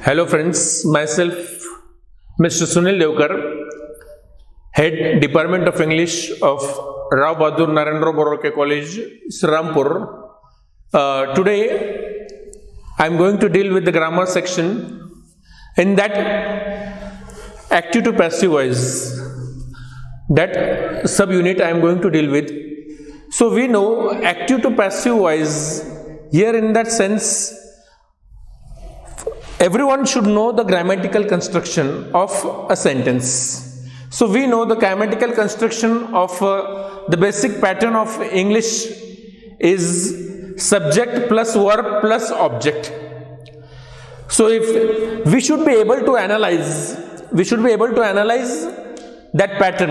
Hello friends, myself Mr. Sunil Deokar, Head Department of English of Rao Bahadur Narendra Boroke College, Srirampur. Today I am going to deal with the grammar section. In that, active to passive voice, that subunit I am going to deal with. So we know active to passive voice, here in that sense, everyone should know the grammatical construction of a sentence. So we know the grammatical construction of the basic pattern of English is subject plus verb plus object. So if we should be able to analyze, that pattern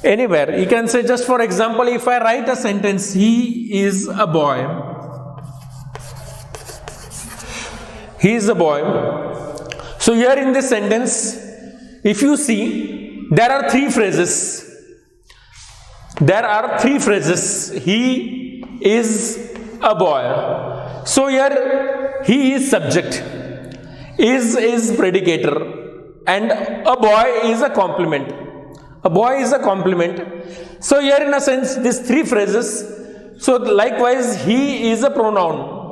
anywhere. You can say, just for example, if I write a sentence, he is a boy. He is a boy. So here in this sentence, if you see, there are three phrases. He is a boy. So here, he is subject. Is predicator. And a boy is a complement. So here in a sense, these three phrases. So likewise, he is a pronoun.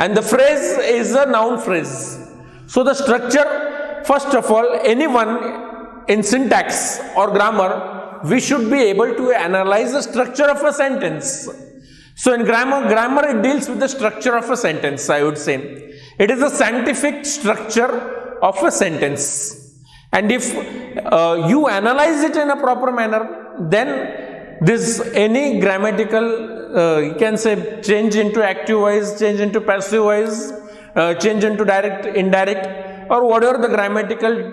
And the phrase is a noun phrase. So the structure, first of all, anyone in syntax or grammar, we should be able to analyze the structure of a sentence. So in grammar it deals with the structure of a sentence, I would say. It is a scientific structure of a sentence. And if you analyze it in a proper manner, then this any grammatical you can say change into active voice, change into passive voice, change into direct, indirect, or whatever the grammatical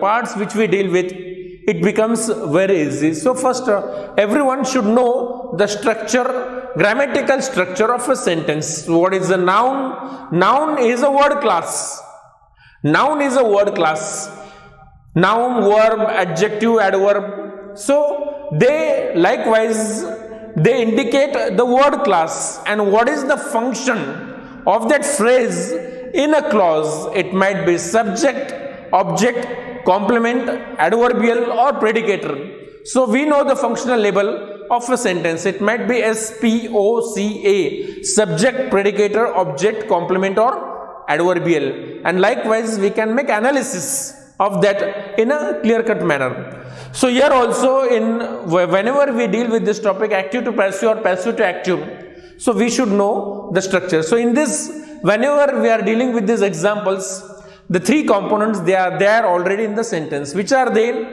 parts which we deal with, it becomes very easy. So first, everyone should know the structure, grammatical structure of a sentence. What is a noun? Noun is a word class. Noun, verb, adjective, adverb. So they likewise, they indicate the word class and what is the function of that phrase in a clause. It might be subject, object, complement, adverbial or predicator. So we know the functional label of a sentence. It might be SPOCA, subject, predicator, object, complement or adverbial. And likewise we can make analysis of that in a clear-cut manner. So here also, whenever we deal with this topic, active to passive or passive to active, so we should know the structure. So in this, whenever we are dealing with these examples, the three components, they are there already in the sentence. Which are they?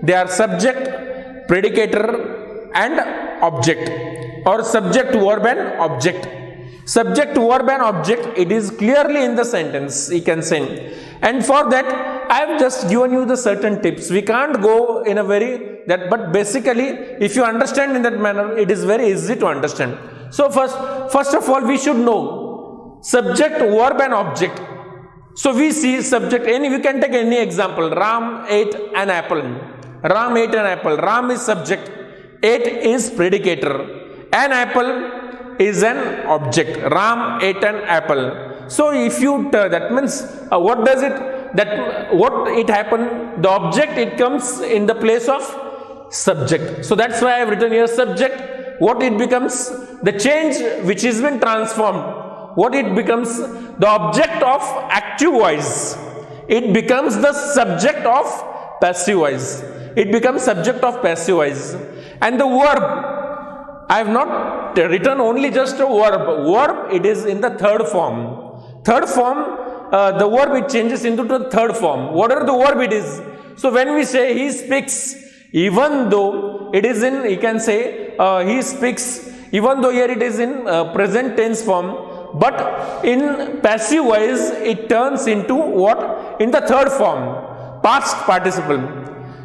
They are subject, predicator and object, or subject, verb and object. Subject, verb and object, it is clearly in the sentence, you can say. And for that, I have just given you the certain tips. We can't go in a but basically, if you understand in that manner, it is very easy to understand. So first of all, we should know subject, verb and object. So we see subject, we can take any example. Ram ate an apple. Ram is subject. Ate is predicator. An apple is an object. Ram ate an apple. So if you, that means, what does it, what it happened, the object, it comes in the place of subject. So that's why I have written here subject. What it becomes, the change which has been transformed, what it becomes, the object of active voice. It becomes the subject of passive voice. And the verb, I have not written only just a verb. Verb, it is in the third form. The verb, it changes into the third form. Whatever the verb it is. So when we say he speaks, even though it is in, you can say he speaks, even though here it is in present tense form, but in passive voice it turns into what? In the third form, past participle.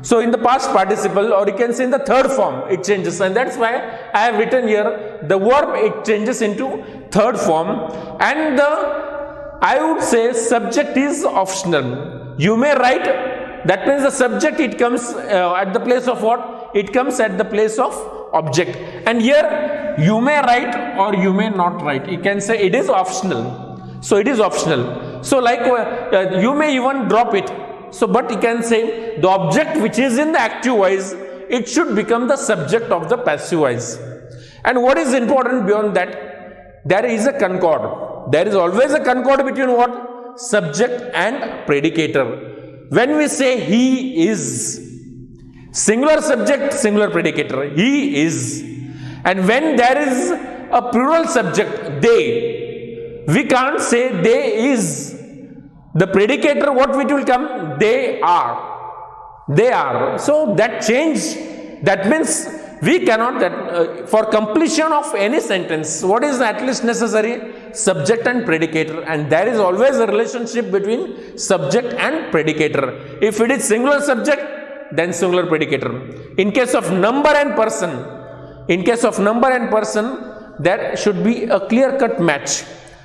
So in the past participle, or you can say in the third form, it changes, and that's why I have written here the verb, it changes into third form. And I would say subject is optional. You may write, that means the subject, it comes at the place of what? It comes at the place of object. And here you may write or you may not write. You can say it is optional. So it is optional. So like you may even drop it. So but you can say the object which is in the active voice, it should become the subject of the passive voice. And what is important beyond that? There is a concord. There is always a concord between what? Subject and predicator. When we say he is, singular subject, singular predicator, he is. And when there is a plural subject, they, we can't say they is. The predicator, what it will come? They are. They are. So that change, that means we cannot, for completion of any sentence, what is at least necessary? Subject and predicator. And there is always a relationship between subject and predicator. If it is singular subject, then singular predicator. In case of number and person, there should be a clear-cut match.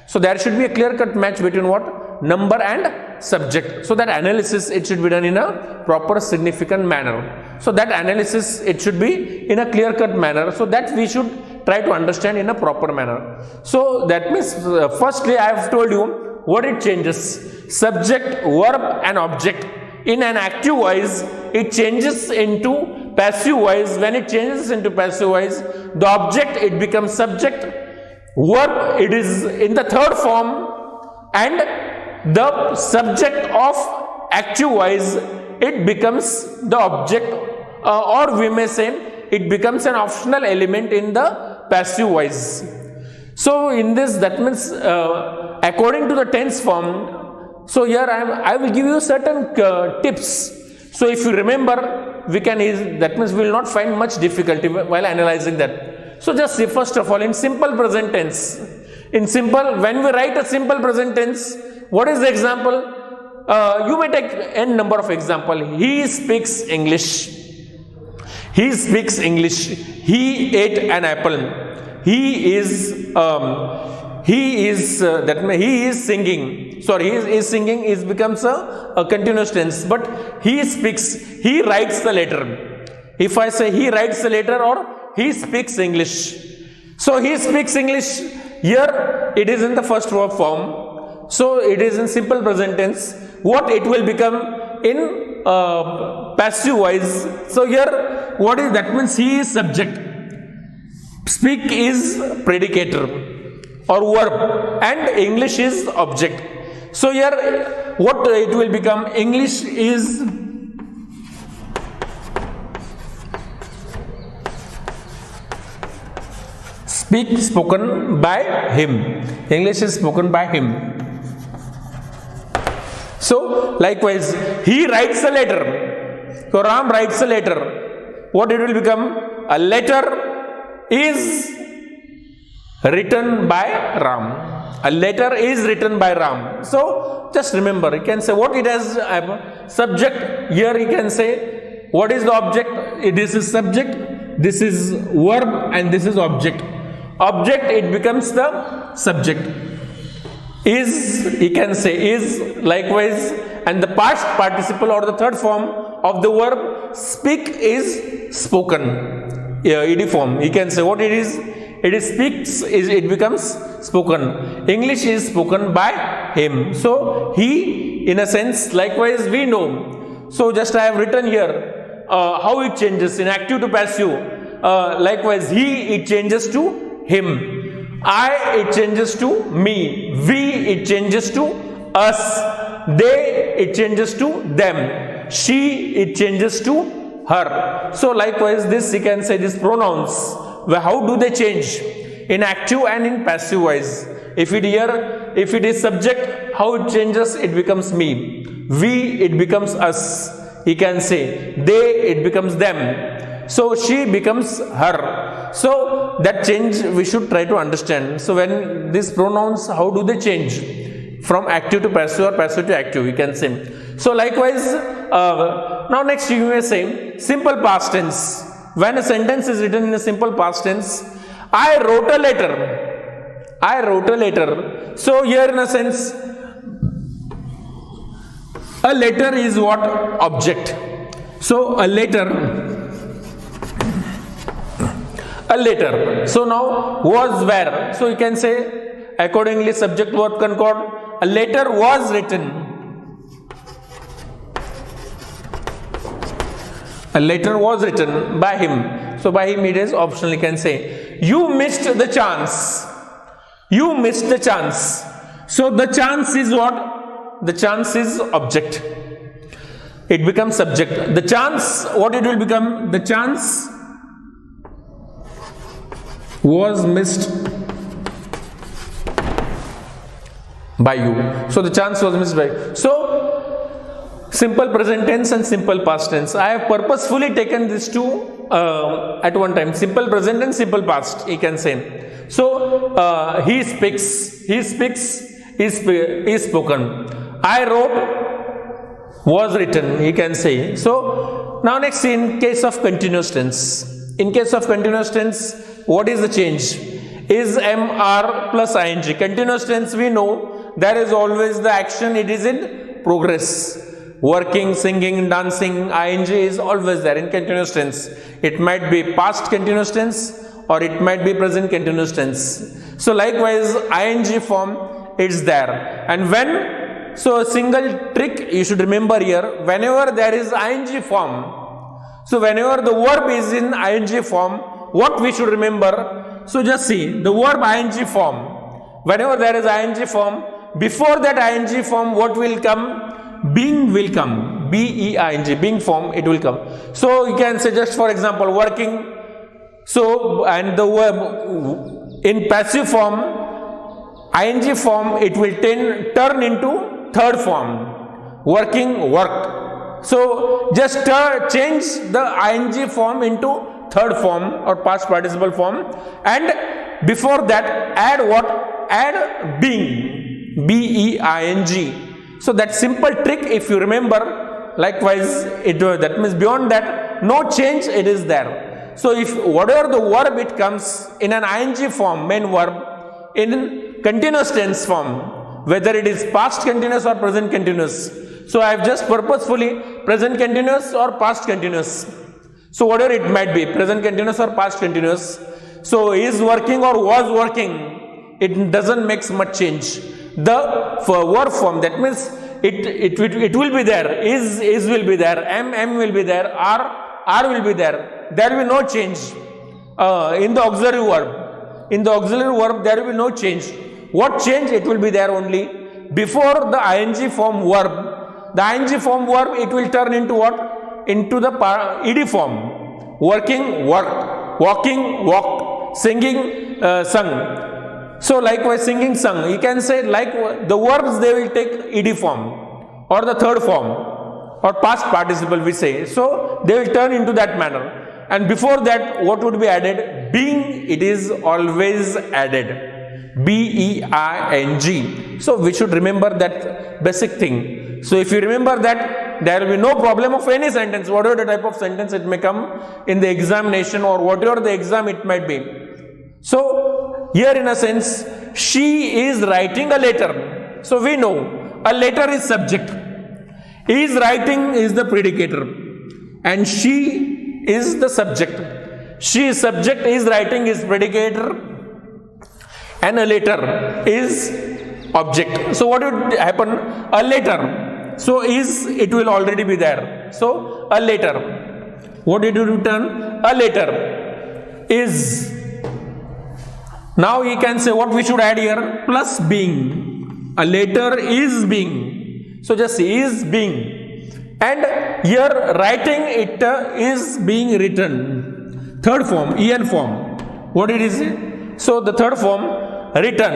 So there should be a clear-cut match between what? Number and subject. So that analysis, it should be done in a proper significant manner. So that analysis, it should be in a clear-cut manner. So that we should try to understand in a proper manner. So that means, firstly, I have told you what it changes. Subject, verb and object. In an active voice, it changes into passive voice. When it changes into passive voice, the object, it becomes subject. Verb, it is in the third form, and the subject of active voice, it becomes the object, or we may say it becomes an optional element in the passive voice. So in this, that means according to the tense form. So here I will give you certain tips. So if you remember, we can, that means we will not find much difficulty while analyzing that. So just see, first of all, in simple present tense. In simple, when we write a simple present tense, what is the example? You may take n number of example. He speaks English. He speaks English. He ate an apple. He is singing. Sorry, he is singing. It becomes a continuous tense. But he speaks. He writes the letter. If I say he writes the letter, or he speaks English. So he speaks English. Here it is in the first verb form. So it is in simple present tense. What it will become in passive voice. So here what is that? Means he is subject. Speak is predicator or verb, and English is object. So here what it will become? English is spoken by him. English is spoken by him. So likewise, he writes a letter. So Ram writes a letter. What it will become? A letter is written by Ram. A letter is written by Ram. So just remember, you can say what it has subject. Here you can say what is the object. This is subject, this is verb, and this is object. Object, it becomes the subject. Is, you can say is, likewise, and the past participle or the third form of the verb speak is spoken. ed form, you can say what it is. It is speaks, it becomes spoken. English is spoken by him. So he, in a sense, likewise we know. So just I have written here how it changes in active to passive. Likewise, he, it changes to him. I, it changes to me. We, it changes to us. They, it changes to them. She, it changes to her. So likewise, this you can say these pronouns. How do they change in active and in passive voice? If it here, if it is subject, how it changes? It becomes me. We, it becomes us. You can say they, it becomes them. So she becomes her. So that change we should try to understand. So when these pronouns, how do they change from active to passive or passive to active? You can say. So likewise, now next you may say simple past tense. When a sentence is written in a simple past tense, I wrote a letter. I wrote a letter. So here in a sense, a letter is what? Object. So a letter. A letter. So now was where. So you can say accordingly subject verb concord. a letter was written. A letter was written by him. So by him it is optional, you can say. You missed the chance. You missed the chance. So the chance is what? The chance is object. It becomes subject. The chance, what it will become? The chance was missed by you. So the chance was missed by you. So simple present tense and simple past tense. I have purposefully taken these two at one time. Simple present and simple past, you can say. So he speaks, is spoken. I wrote, was written, you can say. So now next, in case of continuous tense. In case of continuous tense, what is the change? Is MR plus ing. Continuous tense, we know there is always the action, it is in progress. Working, singing, dancing, ing is always there in continuous tense. It might be past continuous tense or it might be present continuous tense. So likewise, ing form is there. And when, so a single trick you should remember here, whenever there is ing form, so whenever the verb is in ing form, what we should remember? So just see, the verb ing form, whenever there is ing form, before that ing form, what will come? Being will come. B-E-I-N-G, being form, it will come. So you can say, just for example, working. So, and the verb in passive form, ing form, it will turn into third form. Working, worked. So just change the ing form into third form or past participle form, and before that add what? Add being. B-E-I-N-G. So that simple trick, if you remember, likewise, that means beyond that, no change, it is there. So if whatever the verb it comes in an ing form, main verb, in continuous tense form, whether it is past continuous or present continuous. So I have just purposefully present continuous or past continuous. So whatever it might be, present continuous or past continuous. So is working or was working, it doesn't make much change. The verb form, that means it will be there. Is will be there. M will be there. R will be there. There will be no change in the auxiliary verb. In the auxiliary verb, there will be no change. What change? It will be there only before the ing form verb. The ing form verb, it will turn into what? Into the ed form. Working, worked. Walking, walked. Singing, sung. So likewise, singing, sung. You can say like the verbs, they will take ed form or the third form or past participle, we say. So they will turn into that manner. And before that, what would be added? Being, it is always added. B-E-I-N-G. So we should remember that basic thing. So if you remember that, there will be no problem of any sentence, whatever the type of sentence it may come in the examination or whatever the exam it might be. So here in a sense, she is writing a letter. So we know a letter is subject. Is writing is the predicator and she is the subject. She is subject, is writing is predicator, and a letter is object. So what would happen? A letter. So is, it will already be there. So a letter. What did you return? A letter is. Now you can say what we should add here? Plus being. A letter is being. So just is being. And here writing, it is being written. Third form, en form. What it is? So the third form, written.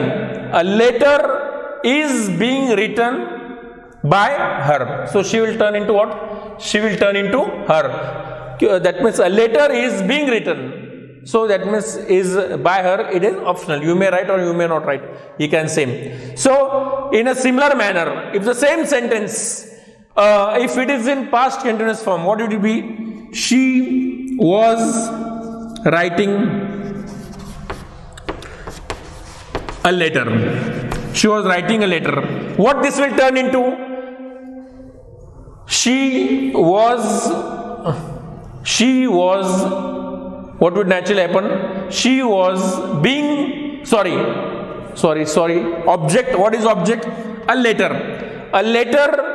A letter is being written by her. So she will turn into what? She will turn into her. That means a letter is being written. So that means is by her, it is optional. You may write or you may not write. You can say. So in a similar manner, if the same sentence, if it is in past continuous form, what would it be? She was writing a letter. She was writing a letter. What this will turn into? She was, what would naturally happen? She was being, object. What is object? a letter. A letter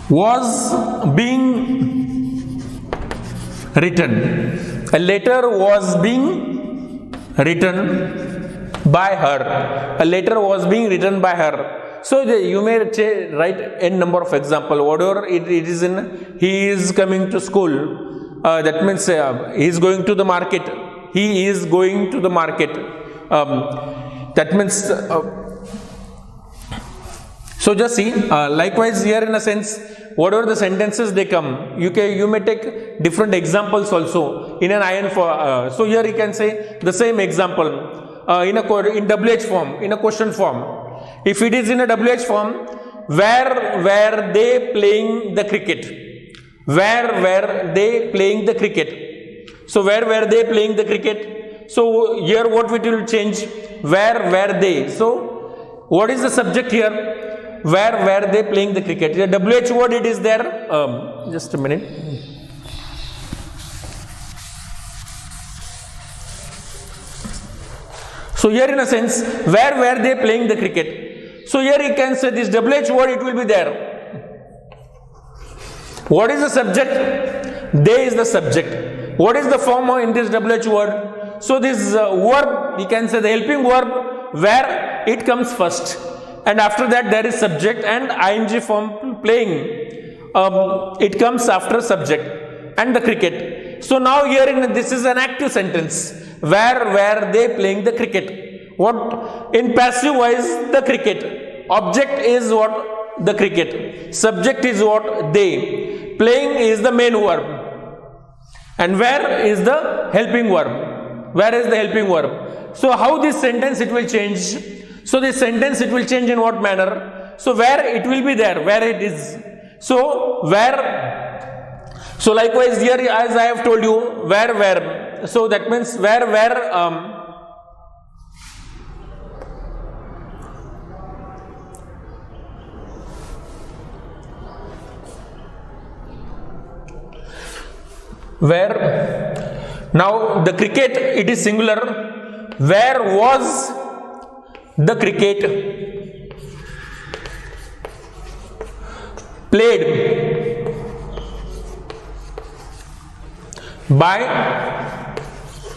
was being written. A letter was being written by her. A letter was being written by her. So you may write n number of example. Whatever it is in, he is coming to school. That means he is going to the market. He is going to the market. That means. So just see. Likewise here in a sense, whatever the sentences they come, you may take different examples also in an IN for. So here you can say the same example in WH form, in a question form. If it is in a WH form, where were they playing the cricket? Where were they playing the cricket? So where were they playing the cricket? So here what we will change? Where were they? So what is the subject here? Where were they playing the cricket? The WH word it is there. Just a minute. So here in a sense, where were they playing the cricket? So here you can say this WH word it will be there. What is the subject? They is the subject. What is the form in this WH word? So this verb, you can say the helping verb where it comes first. And after that there is subject and ing form playing. It comes after subject and the cricket. So now here this is an active sentence. Where were they playing the cricket? What in passive voice the cricket. Object is what? The cricket. Subject is what? They. Playing is the main verb. And where is the helping verb? Where is the helping verb? So how this sentence it will change? So this sentence it will change in what manner? So where it will be there, where it is. So where, so likewise here as I have told you, where. So that means where now the cricket it is singular. Where was the cricket played by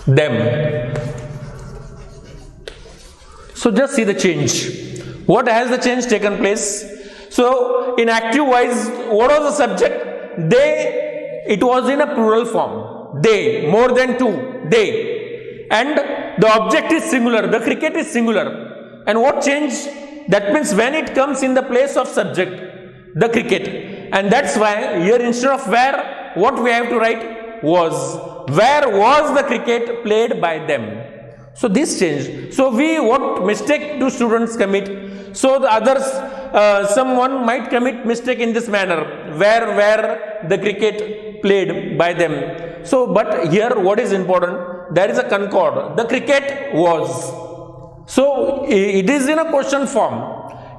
them? So just see the change. What has the change taken place? So in active voice, what was the subject? They, it was in a plural form. They, more than two, they. And the object is singular, the cricket is singular. And what changed? That means when it comes in the place of subject, the cricket. And that's why here instead of where, what we have to write? Was. Where was the cricket played by them? So this changed. So what mistake do students commit? So the others, someone might commit mistake in this manner. Where the cricket played by them. So but here what is important? There is a concord. The cricket was. So it is in a question form.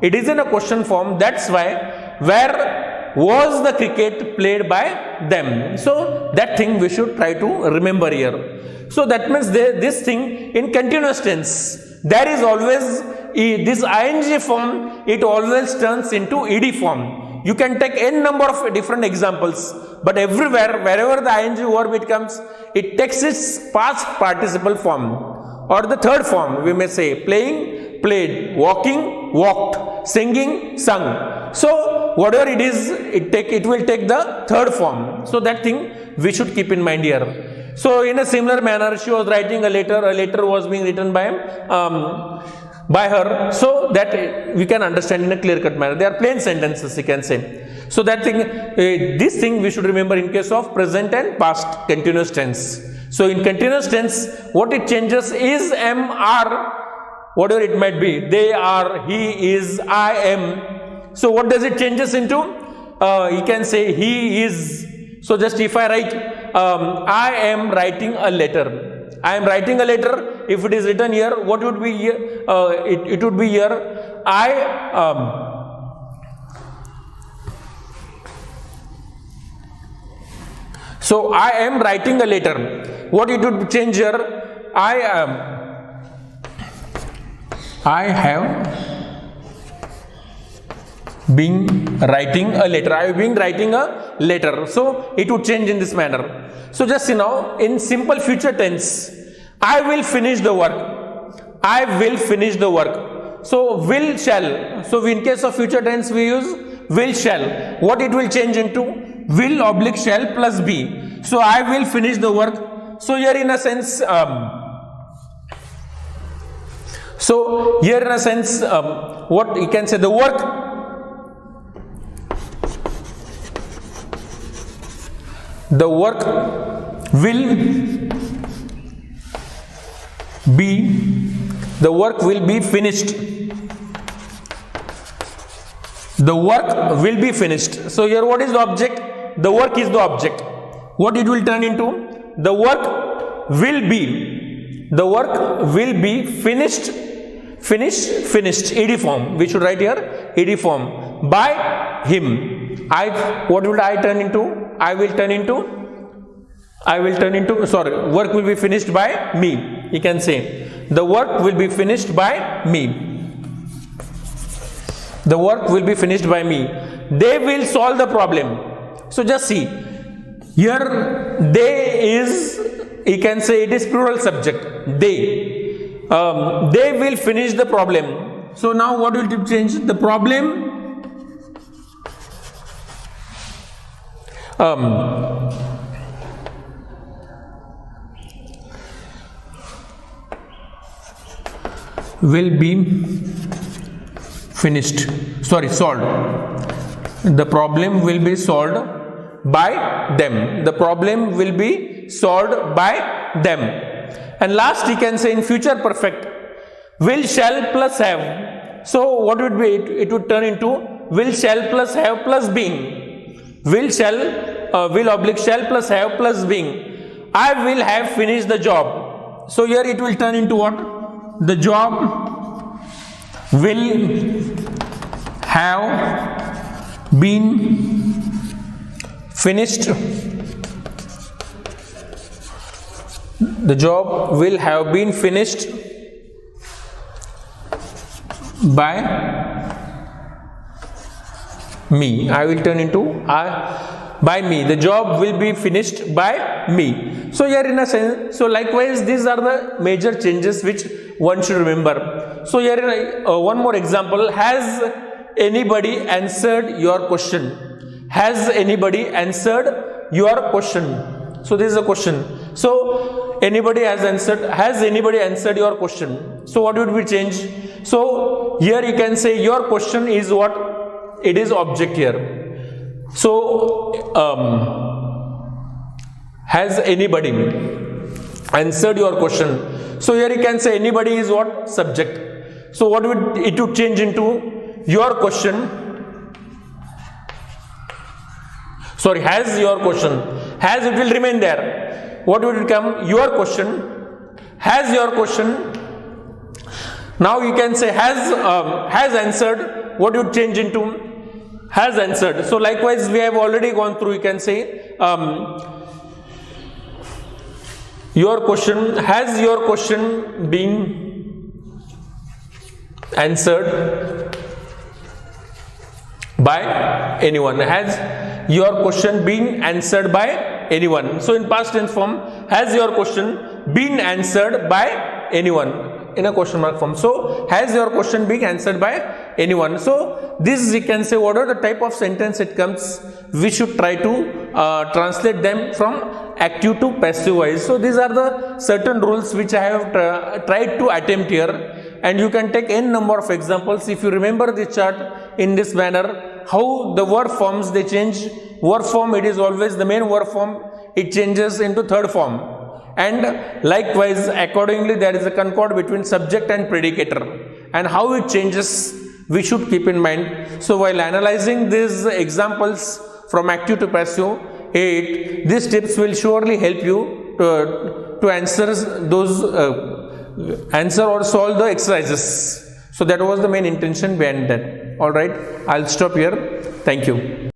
It is in a question form. That's why where was the cricket played by them. So that thing we should try to remember here. So that means this thing in continuous tense, there is always this ing form, it always turns into ed form. You can take n number of different examples, but everywhere, wherever the ing verb it comes, it takes its past participle form. Or the third form, we may say playing, played, walking, walked, singing, sung. So whatever it is, it will take the third form. So that thing we should keep in mind here. So in a similar manner, she was writing a letter was being written by her, so that we can understand in a clear-cut manner. They are plain sentences, you can say. So that thing, this thing we should remember in case of present and past continuous tense. So in continuous tense, what it changes is am, are, whatever it might be. They are, he is, I am. So what does it changes into? You can say he is. So just if I write, I am writing a letter. I am writing a letter. If it is written here, what would be here? It would be here. So I am writing a letter. What it would change here? I am I have been writing a letter. I have been writing a letter. So it would change in this manner. So just see now, in simple future tense, I will finish the work. I will finish the work. So will, shall. So in case of future tense we use will, shall. What it will change into? Will oblique shall plus be. So I will finish the work. So here in a sense, what you can say, the work will be finished. The work will be finished. So here what is the object? The work is the object. What it will turn into? The work will be finished, ed form. We should write here ed form, by him. What will I turn into? Work will be finished by me. You can say the work will be finished by me. The work will be finished by me. They will solve the problem. So just see here, they is, you can say it is plural subject. They will finish the problem. So now what will it change? The problem will be finished. Solved. The problem will be solved by them. The problem will be solved by them. And last, you can say in future perfect, will, shall plus have. So what would be it? It would turn into will, shall plus have plus being. Will, shall, will oblique shall plus have plus being. I will have finished the job. So here it will turn into what? The job will have been finished. The job will have been finished by me. I will turn into by me. The job will be finished by me. So here in a sense, so likewise these are the major changes which one should remember. So here one more example. Has anybody answered your question? Has anybody answered your question? So this is a question. So anybody has answered. Has anybody answered your question? So what would we change? So here you can say your question is what? It is object here. So has anybody answered your question? So here you can say anybody is what? Subject. So what would it would change into? Your question. Has your question. Has, it will remain there. What will it come? Your question. Has your question. Now you can say has answered. What would change into? Has answered. So likewise we have already gone through. You can say your question. Has your question been answered by anyone? Has your question been answered by anyone? So in past tense form, has your question been answered by anyone? In a question mark form. So has your question been answered by anyone? So this you can say whatever the type of sentence it comes, we should try to translate them from active to passive voice. So these are the certain rules which I have tried to attempt here. And you can take n number of examples. If you remember this chart in this manner, how the word forms they change. Verb form, it is always the main verb form, it changes into third form. And likewise accordingly there is a concord between subject and predicator, and how it changes we should keep in mind. So while analyzing these examples from active to passive, these tips will surely help you to answer or solve the exercises. So that was the main intention behind that. Alright, I'll stop here. Thank you.